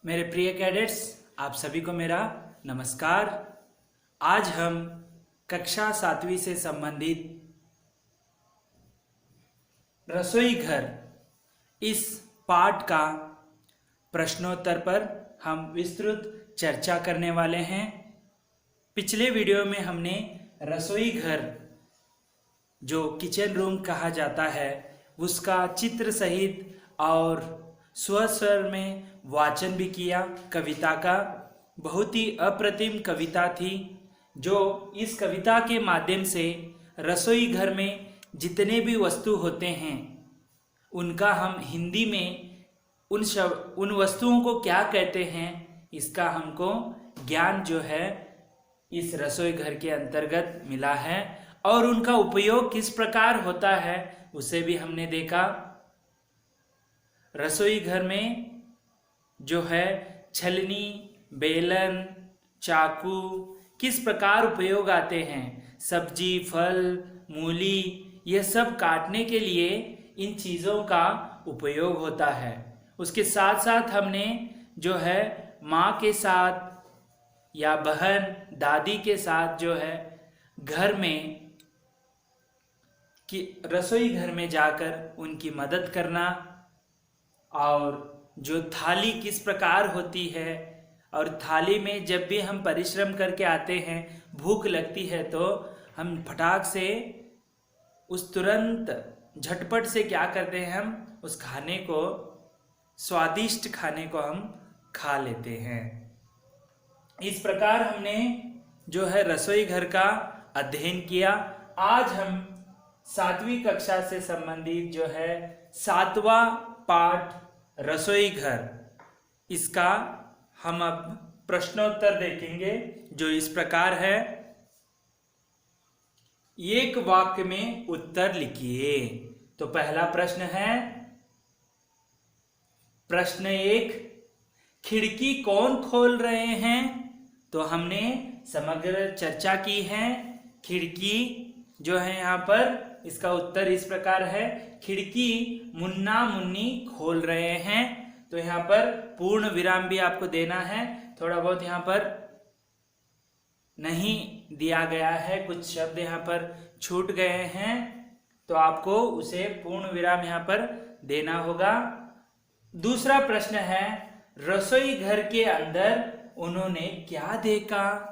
मेरे प्रिय कैडेट्स, आप सभी को मेरा नमस्कार। आज हम कक्षा 7वीं से संबंधित रसोई घर इस पाठ का प्रश्नोत्तर पर हम विस्तृत चर्चा करने वाले हैं। पिछले वीडियो में हमने रसोई घर जो किचन रूम कहा जाता है उसका चित्र सहित और स्वर में वाचन भी किया। कविता का बहुत ही अप्रतिम कविता थी, जो इस कविता के माध्यम से रसोई घर में जितने भी वस्तु होते हैं उनका हम हिंदी में उन वस्तुओं को क्या कहते हैं इसका हमको ज्ञान जो है इस रसोई घर के अंतर्गत मिला है, और उनका उपयोग किस प्रकार होता है उसे भी हमने देखा। रसोई घर में जो है छलनी, बेलन, चाकू किस प्रकार उपयोग आते हैं। सब्जी, फल, मूली ये सब काटने के लिए इन चीज़ों का उपयोग होता है। उसके साथ साथ हमने जो है माँ के साथ या बहन, दादी के साथ जो है घर में कि रसोई घर में जाकर उनकी मदद करना, और जो थाली किस प्रकार होती है, और थाली में जब भी हम परिश्रम करके आते हैं, भूख लगती है तो हम फटाक से उस तुरंत झटपट से क्या करते हैं, हम उस खाने को, स्वादिष्ट खाने को हम खा लेते हैं। इस प्रकार हमने जो है रसोई घर का अध्ययन किया। आज हम 7वीं कक्षा से संबंधित जो है 7वां पाठ रसोई घर, इसका हम अब प्रश्नोत्तर देखेंगे जो इस प्रकार है। एक वाक्य में उत्तर लिखिए। तो पहला प्रश्न है, प्रश्न 1, खिड़की कौन खोल रहे हैं? तो हमने समग्र चर्चा की है। खिड़की जो है यहाँ पर इसका उत्तर इस प्रकार है, खिड़की मुन्ना मुन्नी खोल रहे हैं। तो यहाँ पर पूर्ण विराम भी आपको देना है। थोड़ा बहुत यहाँ पर नहीं दिया गया है, कुछ शब्द यहाँ पर छूट गए हैं, तो आपको उसे पूर्ण विराम यहाँ पर देना होगा। दूसरा प्रश्न है, रसोई घर के अंदर उन्होंने क्या देखा?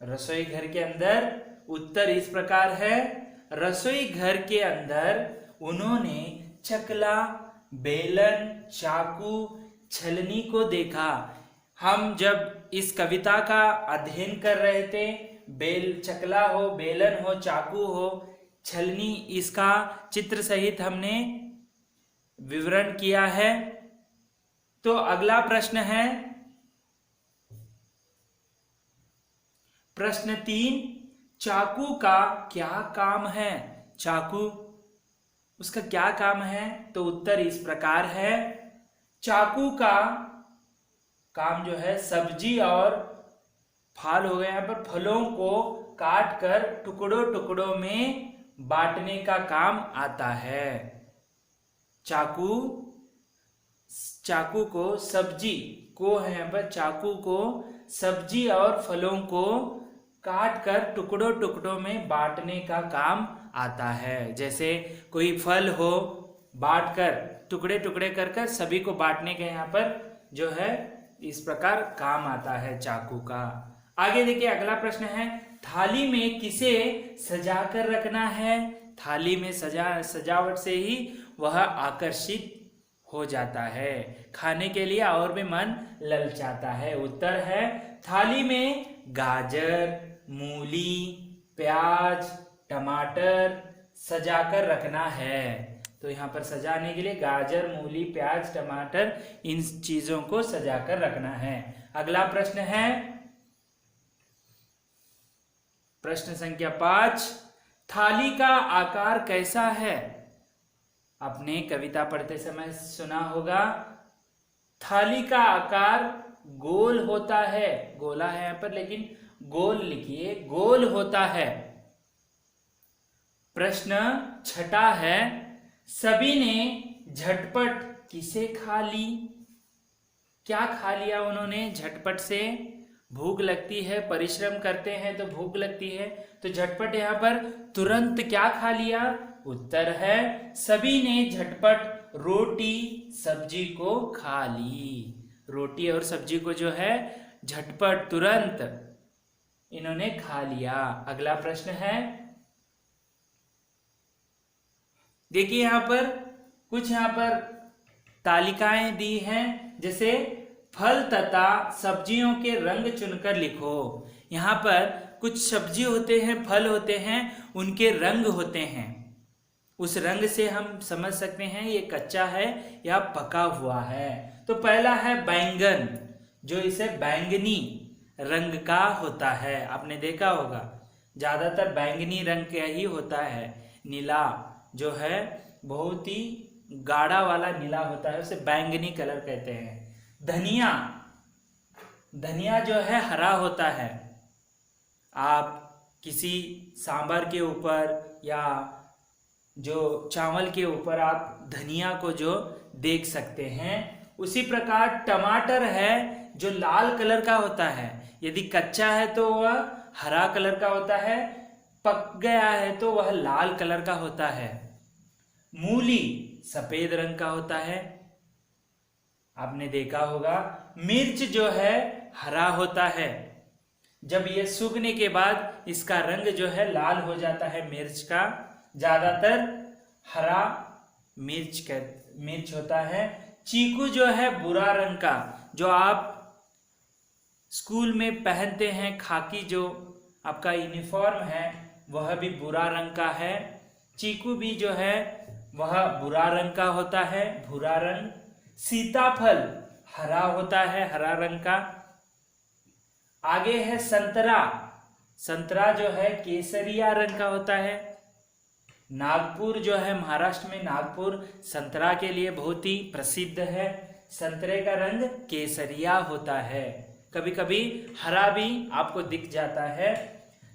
रसोई घर के अंदर उत्तर इस प्रकार है, रसोई घर के अंदर उन्होंने चकला, बेलन, चाकू, छलनी को देखा। हम जब इस कविता का अध्ययन कर रहे थे, चकला हो, बेलन हो, चाकू हो, छलनी, इसका चित्र सहित हमने विवरण किया है। तो अगला प्रश्न है, प्रश्न 3, चाकू का क्या काम है? चाकू उसका क्या काम है? तो उत्तर इस प्रकार है, चाकू का काम जो है सब्जी और फल हो गए, यहाँ पर फलों को काट कर टुकड़ों टुकड़ों में बांटने का काम आता है। चाकू को सब्जी को है, यहाँ पर चाकू को सब्जी और फलों को काट कर टुकड़ों टुकड़ों में बांटने का काम आता है। जैसे कोई फल हो, बांट कर टुकड़े टुकड़े कर कर सभी को बांटने के यहाँ पर जो है इस प्रकार काम आता है चाकू का। आगे देखिए, अगला प्रश्न है, थाली में किसे सजा कर रखना है? थाली में सजावट से ही वह आकर्षित हो जाता है, खाने के लिए और भी मन ललचाता है। उत्तर है, थाली में गाजर, मूली, प्याज, टमाटर सजाकर रखना है। तो यहाँ पर सजाने के लिए गाजर, मूली, प्याज, टमाटर, इन चीजों को सजाकर रखना है। अगला प्रश्न है, प्रश्न संख्या 5, थाली का आकार कैसा है? आपने कविता पढ़ते समय सुना होगा, थाली का आकार गोल होता है। गोला है यहाँ पर, लेकिन गोल लिखिए, गोल होता है। प्रश्न 6 है, सभी ने झटपट किसे खा ली? क्या खा लिया उन्होंने झटपट से? भूख लगती है, परिश्रम करते हैं तो भूख लगती है, तो झटपट यहाँ पर तुरंत क्या खा लिया? उत्तर है सभी ने झटपट रोटी सब्जी को खा ली। रोटी और सब्जी को जो है झटपट तुरंत इन्होंने खा लिया। अगला प्रश्न है, देखिए यहाँ पर कुछ यहाँ पर तालिकाएं दी हैं, जैसे फल तथा सब्जियों के रंग चुनकर लिखो। यहाँ पर कुछ सब्जी होते हैं, फल होते हैं, उनके रंग होते हैं। उस रंग से हम समझ सकते हैं ये कच्चा है या पका हुआ है। तो पहला है बैंगन, जो इसे बैंगनी रंग का होता है। आपने देखा होगा ज्यादातर बैंगनी रंग का ही होता है। नीला जो है बहुत ही गाढ़ा वाला नीला होता है, उसे बैंगनी कलर कहते हैं। धनिया, धनिया जो है हरा होता है। आप किसी सांभर के ऊपर या जो चावल के ऊपर आप धनिया को जो देख सकते हैं। उसी प्रकार टमाटर है जो लाल कलर का होता है। यदि कच्चा है तो वह हरा कलर का होता है, पक गया है तो वह लाल कलर का होता है। मूली सफेद रंग का होता है, आपने देखा होगा। मिर्च जो है हरा होता है, जब यह सूखने के बाद इसका रंग जो है लाल हो जाता है मिर्च का। ज्यादातर हरा मिर्च होता है। चीकू जो है भूरा रंग का, जो आप स्कूल में पहनते हैं, खाकी जो आपका यूनिफॉर्म है वह भी भूरा रंग का है। चीकू भी जो है वह भूरा रंग का होता है, भूरा रंग। सीताफल हरा होता है, हरा रंग का। आगे है संतरा, संतरा जो है केसरिया रंग का होता है। नागपुर जो है महाराष्ट्र में, नागपुर संतरा के लिए बहुत ही प्रसिद्ध है। संतरे का रंग केसरिया होता है, कभी कभी हरा भी आपको दिख जाता है।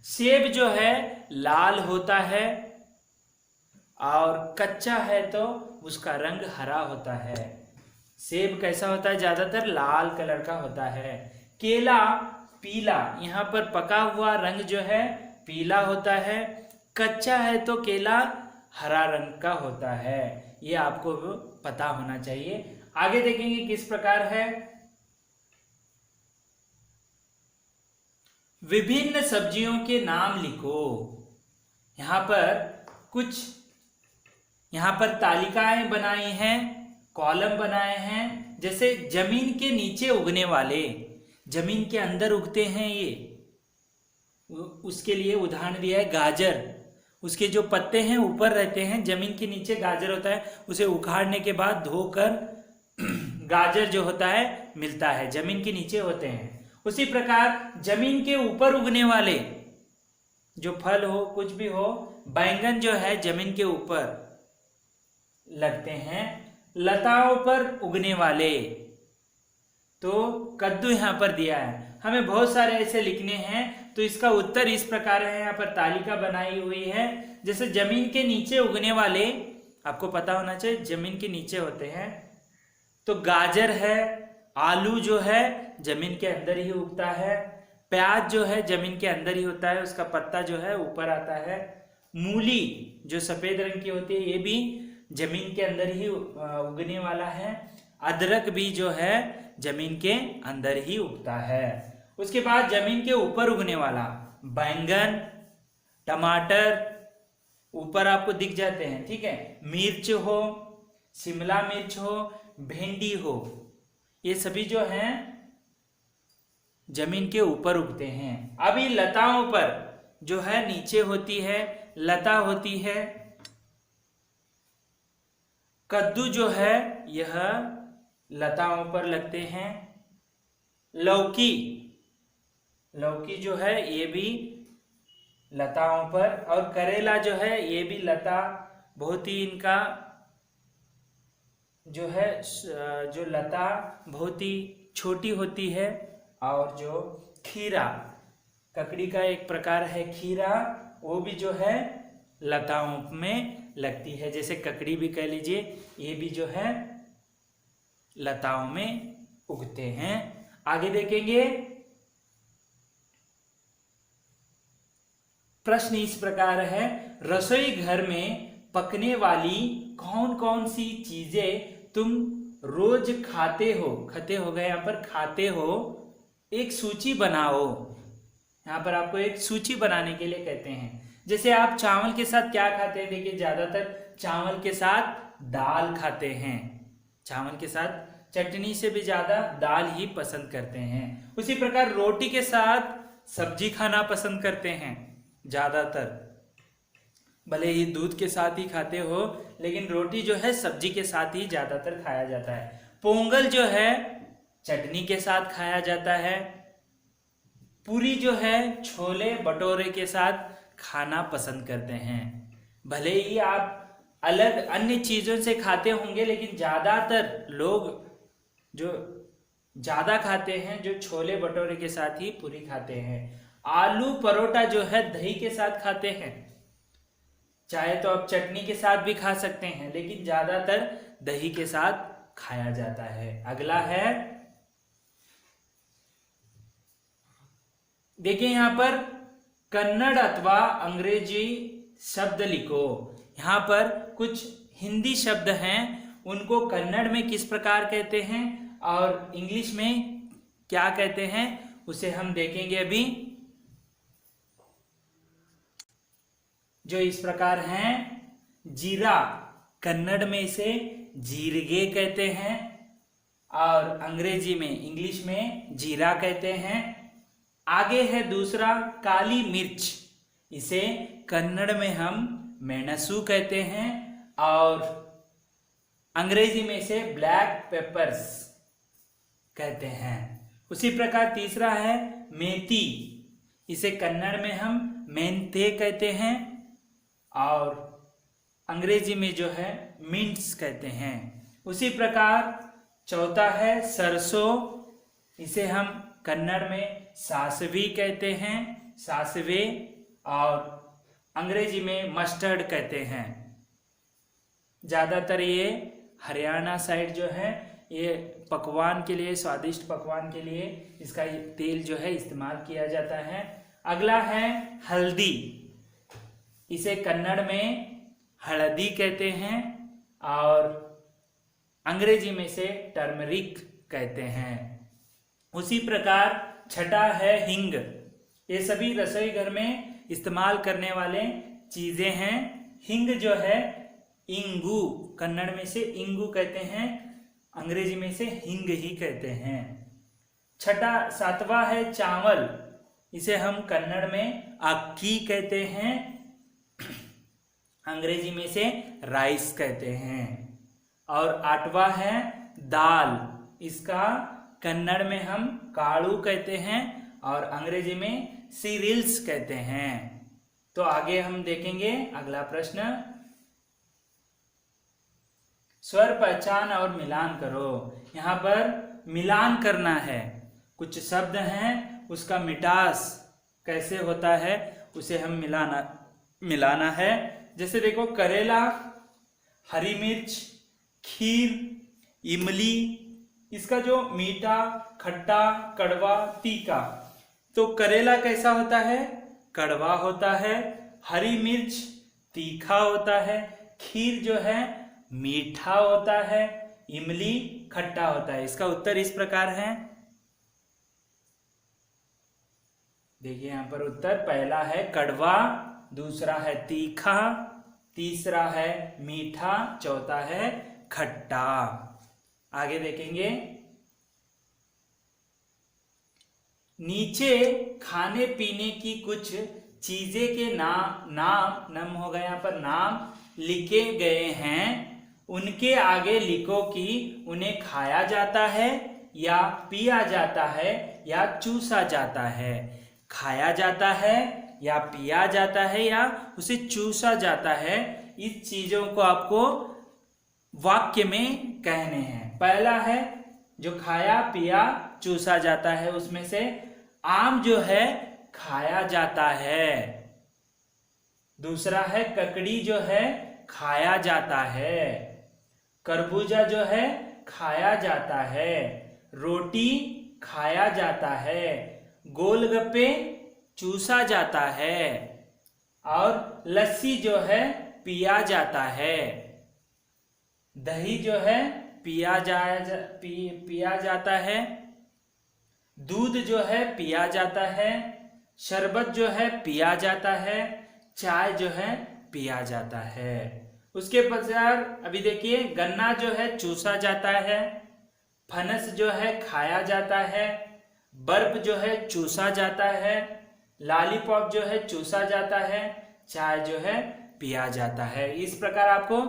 सेब जो है लाल होता है और कच्चा है तो उसका रंग हरा होता है। सेब कैसा होता है? ज्यादातर लाल कलर का होता है। केला पीला, यहाँ पर पका हुआ रंग जो है पीला होता है। कच्चा है तो केला हरा रंग का होता है, ये आपको पता होना चाहिए। आगे देखेंगे किस प्रकार है। विभिन्न सब्जियों के नाम लिखो। यहाँ पर कुछ तालिकाएं बनाई हैं, कॉलम बनाए हैं। जैसे जमीन के नीचे उगने वाले, जमीन के अंदर उगते हैं ये, उसके लिए उदाहरण दिया है गाजर। उसके जो पत्ते हैं ऊपर रहते हैं, जमीन के नीचे गाजर होता है, उसे उखाड़ने के बाद धोकर गाजर जो होता है मिलता है, जमीन के नीचे होते हैं। उसी प्रकार जमीन के ऊपर उगने वाले जो फल हो, कुछ भी हो, बैंगन जो है जमीन के ऊपर लगते हैं। लताओं पर उगने वाले तो कद्दू यहाँ पर दिया है। हमें बहुत सारे ऐसे लिखने हैं, तो इसका उत्तर इस प्रकार है। यहाँ पर तालिका बनाई हुई है। जैसे जमीन के नीचे उगने वाले, आपको पता होना चाहिए जमीन के नीचे होते हैं, तो गाजर है। आलू जो है जमीन के अंदर ही उगता है। प्याज जो है जमीन के अंदर ही होता है, उसका पत्ता जो है ऊपर आता है। मूली जो सफेद रंग की होती है, ये भी जमीन के अंदर ही उगने वाला है। अदरक भी जो है जमीन के अंदर ही उगता है। उसके बाद जमीन के ऊपर उगने वाला बैंगन, टमाटर ऊपर आपको दिख जाते हैं, ठीक है। मिर्च हो, शिमला मिर्च हो, भिंडी हो, ये सभी जो हैं जमीन के ऊपर उगते हैं। अभी लताओं पर जो है नीचे होती है, लता होती है। कद्दू जो है यह लताओं पर लगते हैं। लौकी जो है ये भी लताओं पर, और करेला जो है ये भी लता, बहुत ही इनका जो है जो लता बहुत ही छोटी होती है। और जो खीरा, ककड़ी का एक प्रकार है खीरा, वो भी जो है लताओं में लगती है। जैसे ककड़ी भी कह लीजिए, ये भी जो है लताओं में उगते हैं। आगे देखेंगे, प्रश्न इस प्रकार है, रसोई घर में पकने वाली कौन कौन सी चीजें तुम रोज खाते हो गए, यहाँ पर खाते हो, एक सूची बनाओ। यहाँ पर आपको एक सूची बनाने के लिए कहते हैं। जैसे आप चावल के साथ क्या खाते हैं, देखिए ज्यादातर चावल के साथ दाल खाते हैं, चावल के साथ चटनी से भी ज्यादा दाल ही पसंद करते हैं। उसी प्रकार रोटी के साथ सब्जी खाना पसंद करते हैं ज्यादातर, भले ही दूध के साथ ही खाते हो, लेकिन रोटी जो है सब्जी के साथ ही ज्यादातर खाया जाता है। पोंगल जो है चटनी के साथ खाया जाता है। पूरी जो है छोले भटूरे के साथ खाना पसंद करते हैं। भले ही आप अलग अन्य चीजों से खाते होंगे, लेकिन ज्यादातर लोग जो ज्यादा खाते हैं जो छोले भटूरे के साथ ही पूरी खाते हैं। आलू परोठा जो है दही के साथ खाते हैं, चाहे तो आप चटनी के साथ भी खा सकते हैं, लेकिन ज्यादातर दही के साथ खाया जाता है। अगला है, देखिए यहाँ पर कन्नड़ अथवा अंग्रेजी शब्द लिखो। यहाँ पर कुछ हिंदी शब्द हैं, उनको कन्नड़ में किस प्रकार कहते हैं और इंग्लिश में क्या कहते हैं, उसे हम देखेंगे अभी। जो इस प्रकार हैं, जीरा कन्नड़ में इसे जीरगे कहते हैं और अंग्रेजी में इंग्लिश में जीरा कहते हैं। आगे है दूसरा, काली मिर्च, इसे कन्नड़ में हम मेणसू कहते हैं और अंग्रेजी में इसे ब्लैक पेपर्स कहते हैं। उसी प्रकार तीसरा है मेथी, इसे कन्नड़ में हम मेंथे कहते हैं और अंग्रेजी में जो है मिंट्स कहते हैं। उसी प्रकार चौथा है सरसों, इसे हम कन्नड़ में सासवी कहते हैं, सासवे, और अंग्रेजी में मस्टर्ड कहते हैं। ज्यादातर ये हरियाणा साइड जो है ये पकवान के लिए, स्वादिष्ट पकवान के लिए इसका तेल जो है इस्तेमाल किया जाता है। अगला है हल्दी, इसे कन्नड़ में हल्दी कहते हैं और अंग्रेजी में इसे टर्मरिक कहते हैं। उसी प्रकार छठा है हिंग, ये सभी रसोई घर में इस्तेमाल करने वाले चीजें हैं। हिंग जो है इंगू, कन्नड़ में से इंगू कहते हैं, अंग्रेजी में से हिंग ही कहते हैं। सातवां है चावल, इसे हम कन्नड़ में अक्की कहते हैं, अंग्रेजी में से राइस कहते हैं। और आठवां है दाल, इसका कन्नड़ में हम काड़ू कहते हैं और अंग्रेजी में सीरियल्स कहते हैं। तो आगे हम देखेंगे अगला प्रश्न, स्वर पहचान और मिलान करो। यहाँ पर मिलान करना है, कुछ शब्द हैं उसका मिठास कैसे होता है उसे हम मिलाना है। जैसे देखो करेला, हरी मिर्च, खीर, इमली, इसका जो मीठा, खट्टा, कड़वा, तीखा, तो करेला कैसा होता है, कड़वा होता है, हरी मिर्च तीखा होता है, खीर जो है मीठा होता है, इमली खट्टा होता है। इसका उत्तर इस प्रकार है, देखिए यहाँ पर उत्तर पहला है कड़वा, दूसरा है तीखा, तीसरा है मीठा, चौथा है खट्टा। आगे देखेंगे, नीचे खाने पीने की कुछ चीजें के नाम हो गए, यहाँ पर नाम लिखे गए हैं, उनके आगे लिखो कि उन्हें खाया जाता है या पिया जाता है या चूसा जाता है। खाया जाता है या पिया जाता है या उसे चूसा जाता है, इस चीजों को आपको वाक्य में कहने हैं। पहला है जो खाया पिया चूसा जाता है, उसमें से आम जो है खाया जाता है, दूसरा है ककड़ी जो है खाया जाता है, खरबूजा जो है खाया जाता है, रोटी खाया जाता है, गोलगप्पे चूसा जाता है और लस्सी जो है पिया जाता है। दही जो है पिया जाता है, दूध जो है पिया जाता है, शरबत जो है पिया जाता है, चाय जो है पिया जाता है। उसके पश्चात अभी देखिए, गन्ना जो है चूसा जाता है, फनस जो है खाया जाता है, बर्फ जो है चूसा जाता है, लॉलीपॉप जो है चूसा जाता है, चाय जो है पिया जाता है। इस प्रकार आपको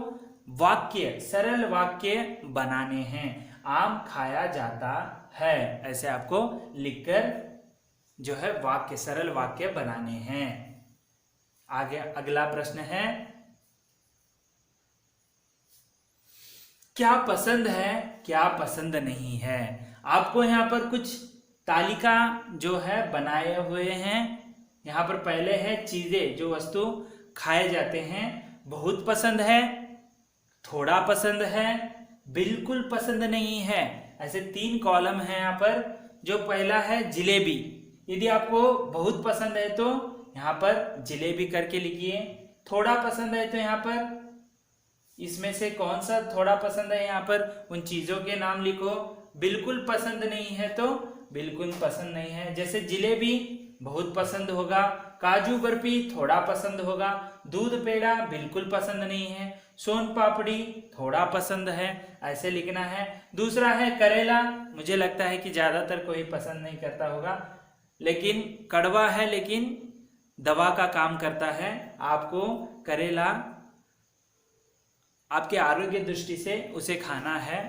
वाक्य, सरल वाक्य बनाने हैं। आम खाया जाता है, ऐसे आपको लिखकर जो है वाक्य, सरल वाक्य बनाने हैं। आगे अगला प्रश्न है, क्या पसंद है क्या पसंद नहीं है। आपको यहाँ पर कुछ तालिका जो है बनाए हुए हैं। यहाँ पर पहले है चीजें, जो वस्तु खाए जाते हैं। बहुत पसंद है, थोड़ा पसंद है, बिल्कुल पसंद नहीं है। ऐसे 3 कॉलम है यहाँ पर। जो पहला है जिलेबी, यदि आपको बहुत पसंद है तो यहाँ पर जिलेबी करके लिखिए। थोड़ा पसंद है तो यहाँ पर इसमें से कौन सा थोड़ा पसंद है, यहाँ पर उन चीजों के नाम लिखो। बिल्कुल पसंद नहीं है तो बिल्कुल पसंद नहीं है। जैसे जिलेबी बहुत पसंद होगा, काजू बर्फी थोड़ा पसंद होगा, दूध पेड़ा बिल्कुल पसंद नहीं है, सोन पापड़ी थोड़ा पसंद है, ऐसे लिखना है। दूसरा है करेला, मुझे लगता है कि ज्यादातर कोई पसंद नहीं करता होगा, लेकिन कड़वा है, लेकिन दवा का काम करता है। आपको करेला आपके आरोग्य दृष्टि से उसे खाना है।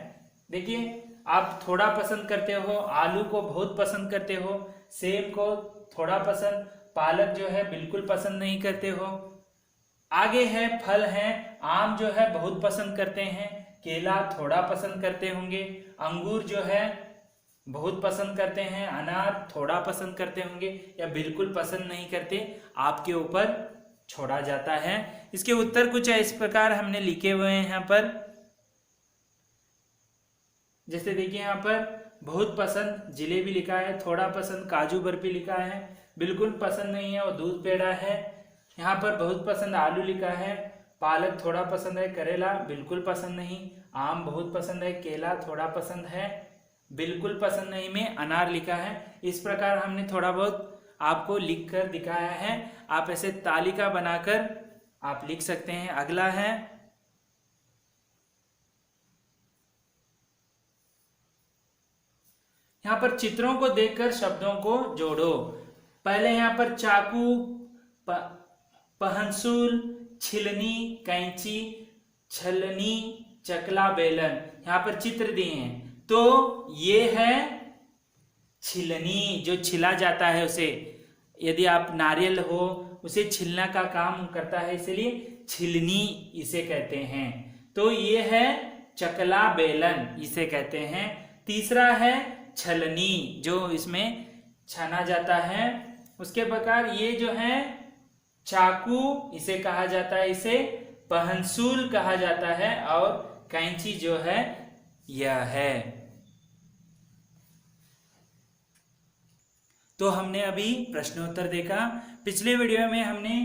देखिए, आप थोड़ा पसंद करते हो, आलू को बहुत पसंद करते हो, सेब को थोड़ा पसंद, पालक जो है बिल्कुल पसंद नहीं करते हो। आगे है फल है, आम जो है बहुत पसंद करते हैं, केला थोड़ा पसंद करते होंगे, अंगूर जो है बहुत पसंद करते हैं, अनार थोड़ा पसंद करते होंगे या बिल्कुल पसंद नहीं करते। आपके ऊपर छोड़ा जाता है। इसके उत्तर कुछ इस प्रकार हमने लिखे हुए हैं यहाँ पर। जैसे देखिए, यहाँ पर बहुत पसंद जिलेबी लिखा है, थोड़ा पसंद काजू बर्फी लिखा है, बिल्कुल पसंद नहीं है वो दूध पेड़ा है। यहाँ पर बहुत पसंद आलू लिखा है, पालक थोड़ा पसंद है, करेला बिल्कुल पसंद नहीं, आम बहुत पसंद है, केला थोड़ा पसंद है, बिल्कुल पसंद नहीं में अनार लिखा है। इस प्रकार हमने थोड़ा बहुत आपको लिख कर दिखाया है। आप ऐसे तालिका बनाकर आप लिख सकते हैं। अगला है, यहाँ पर चित्रों को देखकर शब्दों को जोड़ो। पहले यहाँ पर चाकू, पहंसुल, छिलनी, कैंची, छलनी, चकला, बेलन, यहाँ पर चित्र दिए हैं। तो ये है छिलनी, जो छिला जाता है उसे, यदि आप नारियल हो उसे छिलना का काम करता है, इसलिए छिलनी इसे कहते हैं। तो ये है चकला बेलन, इसे कहते हैं। तीसरा है छलनी, जो इसमें छाना जाता है। उसके प्रकार ये जो है चाकू, इसे कहा जाता है, इसे पहंसुल कहा जाता है, और कैंची जो है यह है। तो हमने अभी प्रश्नोत्तर देखा। पिछले वीडियो में हमने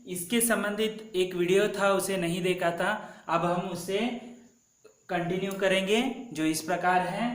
इसके संबंधित एक वीडियो था, उसे नहीं देखा था। अब हम उसे कंटिन्यू करेंगे, जो इस प्रकार है।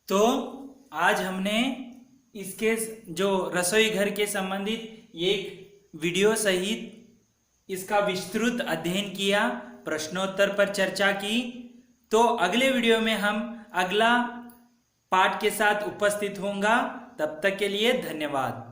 तो आज हमने इसके जो रसोई घर के संबंधित एक वीडियो सहित इसका विस्तृत अध्ययन किया, प्रश्नोत्तर पर चर्चा की। तो अगले वीडियो में हम अगला पाठ के साथ उपस्थित होंगे। तब तक के लिए धन्यवाद।